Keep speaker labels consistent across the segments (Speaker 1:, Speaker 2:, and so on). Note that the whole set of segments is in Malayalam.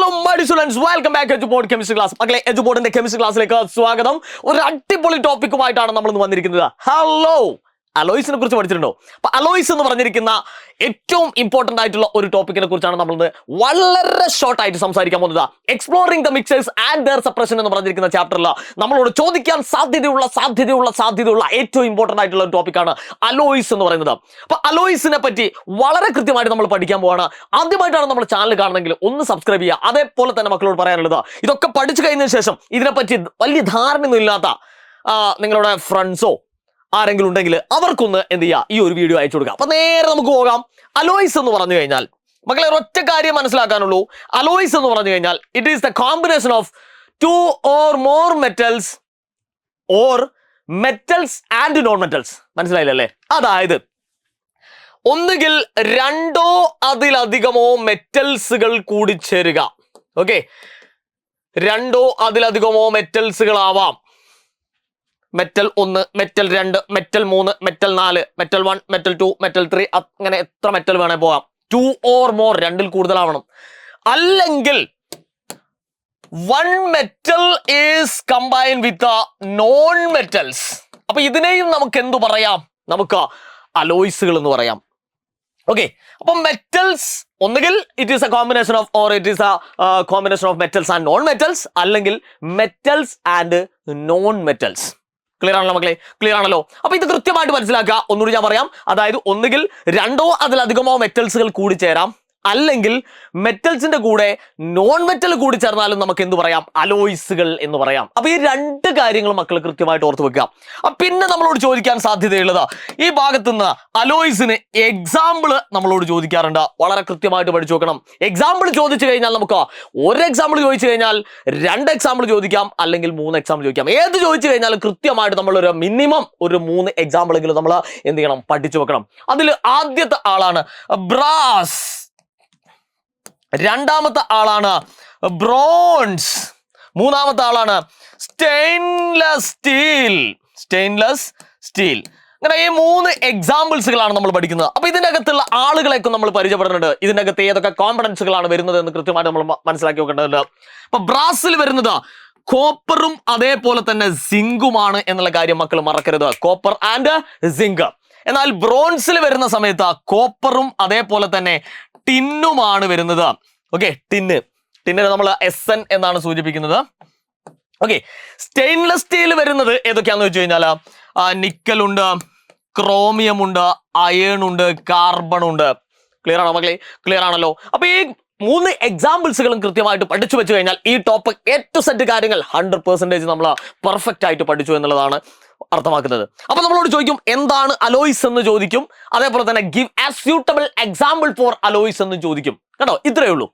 Speaker 1: my dear students, welcome back to Eduboard Chemistry class. മക്കളെ എജുബോർഡിന്റെ കെമിസ്ട്രി ക്ലാസ്സിലേക്ക് സ്വാഗതം. ഒരു അടിപൊളി ടോപ്പിക്കുമായിട്ടാണ് നമ്മൾ ഇന്ന് വന്നിരിക്കുന്നത്. ഹലോ, അലോയ്സിനെ കുറിച്ച് പഠിച്ചിട്ടുണ്ടോ? അപ്പൊ അലോയ്സ് എന്ന് പറഞ്ഞിരിക്കുന്ന ഏറ്റവും ഇമ്പോർട്ടന്റ് ആയിട്ടുള്ള ഒരു ടോപ്പിക്കിനെ കുറിച്ചാണ് നമ്മൾ വളരെ ഷോർട്ട് ആയിട്ട് സംസാരിക്കാൻ പോകുന്നത്. Exploring the mixers and their separation എന്ന് പറഞ്ഞിരിക്കുന്ന ചാപ്റ്ററിൽ നമ്മളോട് ചോദിക്കാൻ സാധ്യതയുള്ള ഏറ്റവും ഇമ്പോർട്ടന്റ് ആയിട്ടുള്ള ഒരു ടോപ്പിക്കാണ് അലോയ്സ് എന്ന് പറയുന്നത്. അപ്പൊ അലോയ്സിനെ പറ്റി വളരെ കൃത്യമായിട്ട് നമ്മൾ പഠിക്കാൻ പോവാണ്. ആദ്യമായിട്ടാണ് നമ്മൾ ചാനൽ കാണുന്നെങ്കിൽ ഒന്ന് സബ്സ്ക്രൈബ് ചെയ്യുക. അതേപോലെ തന്നെ മക്കളോട് പറയാനുള്ളത്, ഇതൊക്കെ പഠിച്ചു കഴിഞ്ഞതിന് ശേഷം ഇതിനെപ്പറ്റി വലിയ ധാരണയൊന്നും ഇല്ലാത്ത നിങ്ങളുടെ ഫ്രണ്ട്സോ ആരെങ്കിലും ഉണ്ടെങ്കിൽ അവർക്കൊന്ന് എന്ത് ചെയ്യുക, ഈ ഒരു വീഡിയോ അയച്ചു കൊടുക്കുക. അപ്പൊ നേരെ നമുക്ക് പോകാം. അലോയ്സ് എന്ന് പറഞ്ഞു കഴിഞ്ഞാൽ മക്കളെ ഒറ്റ കാര്യം മനസ്സിലാക്കാനുള്ളൂ. അലോയ്സ് എന്ന് പറഞ്ഞു കഴിഞ്ഞാൽ it is the combination of 2 or more metals or metals and non metals. മനസ്സിലായില്ലേ? അതായത് ഒന്നുകിൽ 2 or അതിലധികമോ മെറ്റൽസുകൾ കൂടി ചേരുക. ഓക്കെ, 2 or അതിലധികമോ മെറ്റൽസുകളാവാം. Metal 1, metal 2, metal 3, metal 4, metal 1, metal 2, metal 3, അങ്ങനെ എത്ര മെറ്റൽ വേണേ പോകാം. 2 or more, 2-ൽ കൂടുതലാവണം. അല്ലെങ്കിൽ 1 metal is combined with non metals. അപ്പൊ ഇതിനെയും നമുക്ക് എന്തു പറയാം? നമുക്ക് അലോയ്സുകൾ എന്ന് പറയാം. ഓക്കെ, അപ്പൊ മെറ്റൽസ് ഒന്നുകിൽ it is a combination of or it is a combination of metals and non metals, അല്ലെങ്കിൽ metals and non metals. Clear ആണല്ലോ മക്കളെ? ക്ലിയർ ആണല്ലോ? അപ്പൊ ഇത് കൃത്യമായിട്ട് മനസ്സിലാക്കുക. ഒന്നുകൂടി ഞാൻ പറയാം. അതായത് ഒന്നുകിൽ 2 or അതിലധികമോ മെറ്റൽസുകൾ കൂടി ചേരാം, അല്ലെങ്കിൽ മെറ്റൽസിന്റെ കൂടെ നോൺ മെറ്റൽ കൂടി ചേർന്നാലും നമുക്ക് എന്ത് പറയാം? അലോയ്സുകൾ എന്ന് പറയാം. അപ്പൊ ഈ 2 കാര്യങ്ങൾ മക്കൾ കൃത്യമായിട്ട് ഓർത്ത് വെക്കുക. പിന്നെ നമ്മളോട് ചോദിക്കാൻ സാധ്യതയുള്ളത്, ഈ ഭാഗത്തുനിന്ന് അലോയ്സിന് എക്സാമ്പിൾ നമ്മളോട് ചോദിക്കാറുണ്ട്. വളരെ കൃത്യമായിട്ട് പഠിച്ചു വെക്കണം. എക്സാമ്പിൾ ചോദിച്ചു കഴിഞ്ഞാൽ നമുക്ക് ഒരു എക്സാമ്പിൾ ചോദിച്ചു കഴിഞ്ഞാൽ 2 എക്സാമ്പിൾ ചോദിക്കാം, അല്ലെങ്കിൽ 3 എക്സാമ്പിൾ ചോദിക്കാം. ഏത് ചോദിച്ചു കഴിഞ്ഞാലും കൃത്യമായിട്ട് നമ്മൾ ഒരു മിനിമം ഒരു 3 എക്സാമ്പിളെങ്കിലും നമ്മൾ എന്ത് ചെയ്യണം? പഠിച്ചു വെക്കണം. അതിൽ ആദ്യത്തെ ആളാണ് ബ്രാസ്, രണ്ടാമത്തെ ആളാണ് ബ്രോൺസ്, മൂന്നാമത്തെ ആളാണ് സ്റ്റെയിൻലെസ് സ്റ്റീൽ. അങ്ങനെ ഈ 3 എക്സാമ്പിൾസുകളാണ് നമ്മൾ പഠിക്കുന്നത്. അപ്പൊ ഇതിന്റെ അകത്തുള്ള ആളുകളെയൊക്കെ നമ്മൾ പരിചയപ്പെടുന്നുണ്ട്. ഇതിന്റെ അകത്ത് ഏതൊക്കെ കോമ്പണൻസുകളാണ് വരുന്നത് എന്ന് കൃത്യമായിട്ട് നമ്മൾ മനസ്സിലാക്കി വെക്കേണ്ടതുണ്ട്. അപ്പൊ ബ്രാസിൽ വരുന്നത് കോപ്പറും അതേപോലെ തന്നെ സിങ്കുമാണ് എന്നുള്ള കാര്യം മക്കൾ മറക്കരുത്. Copper and zinc. എന്നാൽ ബ്രോൺസിൽ വരുന്ന സമയത്ത് കോപ്പറും അതേപോലെ തന്നെ ടിന്നുമാണ് വരുന്നത്. ഓക്കെ, ടിന്നിനെ നമ്മൾ SN എന്നാണ് സൂചിപ്പിക്കുന്നത്. ഓക്കെ, സ്റ്റെയിൻലെസ് സ്റ്റീൽ വരുന്നത് ഏതൊക്കെയാണെന്ന് വെച്ച് കഴിഞ്ഞാൽ നിക്കൽ ഉണ്ട്, ക്രോമിയം ഉണ്ട്, അയേൺ ഉണ്ട്, കാർബൺ ഉണ്ട്. ക്ലിയർ ആണോ മക്കളെ? ക്ലിയർ ആണല്ലോ? അപ്പൊ ഈ 3 എക്സാമ്പിൾസുകളും കൃത്യമായിട്ട് പഠിച്ചു വെച്ച് കഴിഞ്ഞാൽ ഈ ടോപ്പിക് A to Z കാര്യങ്ങൾ 100% നമ്മൾ പെർഫെക്റ്റ് ആയിട്ട് പഠിച്ചു എന്നുള്ളതാണ് അർത്ഥമാക്കുന്നത്. അപ്പൊ നമ്മളോട് ചോദിക്കും എന്താണ് അലോയ്സ് എന്ന് ചോദിക്കും. അതേപോലെ തന്നെ give A suitable example for alloys എന്ന് ചോദിക്കും. കേട്ടോ, ഇത്രയേ ഉള്ളൂ.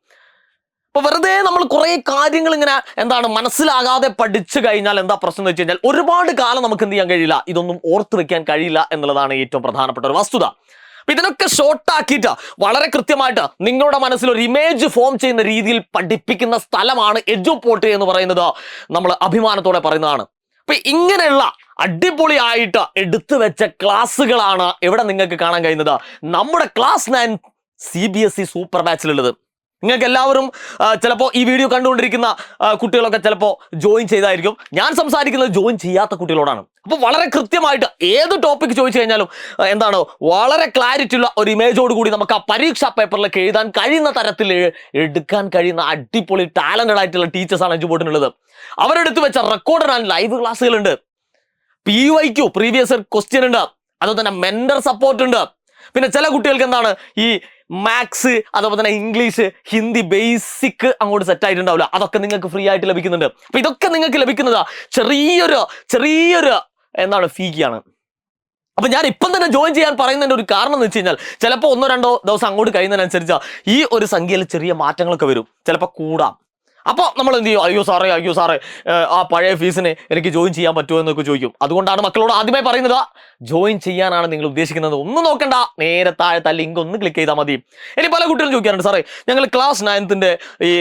Speaker 1: അപ്പൊ വെറുതെ നമ്മൾ കുറെ കാര്യങ്ങൾ ഇങ്ങനെ മനസ്സിലാകാതെ പഠിച്ചു കഴിഞ്ഞാൽ എന്താ പ്രശ്നം എന്ന് വെച്ച് കഴിഞ്ഞാൽ ഒരുപാട് കാലം നമുക്ക് എന്ത് ചെയ്യാൻ കഴിയില്ല, ഇതൊന്നും ഓർത്തു വെക്കാൻ കഴിയില്ല എന്നുള്ളതാണ് ഏറ്റവും പ്രധാനപ്പെട്ട ഒരു വസ്തുത. അപ്പൊ ഇതിനൊക്കെ ഷോർട്ടാക്കിയിട്ട് വളരെ കൃത്യമായിട്ട് നിങ്ങളുടെ മനസ്സിൽ ഒരു ഇമേജ് ഫോം ചെയ്യുന്ന രീതിയിൽ പഠിപ്പിക്കുന്ന സ്ഥലമാണ് എജുപോർട്ട് എന്ന് പറയുന്നത്. നമ്മൾ അഭിമാനത്തോടെ പറയുന്നതാണ്. അപ്പൊ ഇങ്ങനെയുള്ള അടിപൊളിയായിട്ട് എടുത്തു വെച്ച ക്ലാസ്സുകളാണ് ഇവിടെ നിങ്ങൾക്ക് കാണാൻ കഴിയുന്നത്. നമ്മുടെ ക്ലാസ് 9 CBSE സൂപ്പർ ബാച്ചിലുള്ളത്. നിങ്ങൾക്ക് എല്ലാവരും ചിലപ്പോൾ ഈ വീഡിയോ കണ്ടുകൊണ്ടിരിക്കുന്ന കുട്ടികളൊക്കെ ചിലപ്പോൾ ജോയിൻ ചെയ്തായിരിക്കും. ഞാൻ സംസാരിക്കുന്നത് ജോയിൻ ചെയ്യാത്ത കുട്ടികളോടാണ്. അപ്പോൾ വളരെ കൃത്യമായിട്ട് ഏത് ടോപ്പിക് ചോദിച്ചു കഴിഞ്ഞാലും വളരെ ക്ലാരിറ്റി ഉള്ള ഒരു ഇമേജോട് കൂടി നമുക്ക് ആ പരീക്ഷാ പേപ്പറിലേക്ക് എഴുതാൻ കഴിയുന്ന തരത്തിൽ എടുക്കാൻ കഴിയുന്ന അടിപൊളി ടാലന്റഡ് ആയിട്ടുള്ള ടീച്ചേഴ്സാണ് എജുപോർട്ടിനുള്ളത്. അവരെടുത്ത് വെച്ച റെക്കോർഡഡ് ആൻഡ് ലൈവ് ക്ലാസ്സുകളുണ്ട്. PYQ പ്രീവിയസ് ഇയർ ക്വസ്റ്റ്യൻ ഉണ്ട്. അതുപോലെ തന്നെ മെന്റർ സപ്പോർട്ട് ഉണ്ട്. പിന്നെ ചില കുട്ടികൾക്ക് ഈ മാത്സ് അതുപോലെ തന്നെ ഇംഗ്ലീഷ് ഹിന്ദി ബേസിക് അങ്ങോട്ട് സെറ്റ് ആയിട്ടുണ്ടാവില്ല. അതൊക്കെ നിങ്ങൾക്ക് ഫ്രീ ആയിട്ട് ലഭിക്കുന്നുണ്ട്. അപ്പൊ ഇതൊക്കെ നിങ്ങൾക്ക് ലഭിക്കുന്നത് ചെറിയൊരു ഫീയാണ്. അപ്പൊ ഞാൻ ഇപ്പം തന്നെ ജോയിൻ ചെയ്യാൻ പറയുന്നതിന്റെ ഒരു കാരണം എന്ന് വെച്ച് കഴിഞ്ഞാൽ ചിലപ്പോൾ 1-2 ദിവസം അങ്ങോട്ട് കഴിയുന്നതിനനുസരിച്ച് ഈ ഒരു സംഖ്യയിൽ ചെറിയ മാറ്റങ്ങളൊക്കെ വരും, ചിലപ്പോൾ കൂടാം. അപ്പോൾ നമ്മൾ എന്ത് ചെയ്യും? അയ്യോ സാറേ ആ പഴയ ഫീസിന് എനിക്ക് ജോയിൻ ചെയ്യാൻ പറ്റുമോ എന്നൊക്കെ ചോദിക്കും. അതുകൊണ്ടാണ് മക്കളോട് ആദ്യമായി പറയുന്നത്, ജോയിൻ ചെയ്യാനാണ് നിങ്ങൾ ഉദ്ദേശിക്കുന്നത് ഒന്നും നോക്കണ്ട, നേരെ താഴത്തെ ലിങ്ക് ഒന്ന് ക്ലിക്ക് ചെയ്താൽ മതി. ഇനി പല കുട്ടികളും ചോദിക്കാറുണ്ട്, സാറേ ഞങ്ങൾ ക്ലാസ് 9ന്റെ ഈ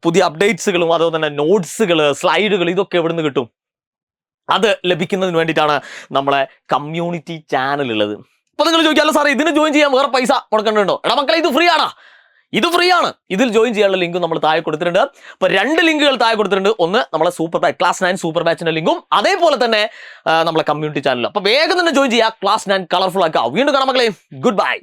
Speaker 1: പുതിയ അപ്ഡേറ്റ്സുകളും അതുപോലെ തന്നെ നോട്ട്സുകൾ സ്ലൈഡുകൾ ഇതൊക്കെ എവിടെ നിന്ന് കിട്ടും? അത് ലഭിക്കുന്നതിന് വേണ്ടിയിട്ടാണ് നമ്മളെ കമ്മ്യൂണിറ്റി ചാനൽ ഉള്ളത്. അപ്പൊ നിങ്ങൾ ചോദിക്കാമല്ലോ സാറേ ഇതിന് ജോയിൻ ചെയ്യാൻ വേറെ പൈസ മുടക്കേണ്ടതുണ്ടോ? എടാ മക്കളെ, ഇത് ഫ്രീ ആണോ? ഇത് ഫ്രീ ആണ്. ഇതിൽ ജോയിൻ ചെയ്യാനുള്ള ലിങ്കും നമ്മൾ താഴെ കൊടുത്തിട്ടുണ്ട്. അപ്പൊ 2 ലിങ്കുകൾ താഴെ കൊടുത്തിട്ടുണ്ട്. ഒന്ന് നമ്മളെ സൂപ്പർ ബാച്ച് ക്ലാസ് 9 സൂപ്പർ ബാച്ചിന്റെ ലിങ്കും അതേപോലെ തന്നെ നമ്മളെ കമ്മ്യൂണിറ്റി ചാനലും. അപ്പൊ വേഗം തന്നെ ജോയിൻ ചെയ്യുക. ക്ലാസ് 9 കളർഫുൾ ആക്കുക. വീണ്ടും കാണാം മക്കളെ. Good bye.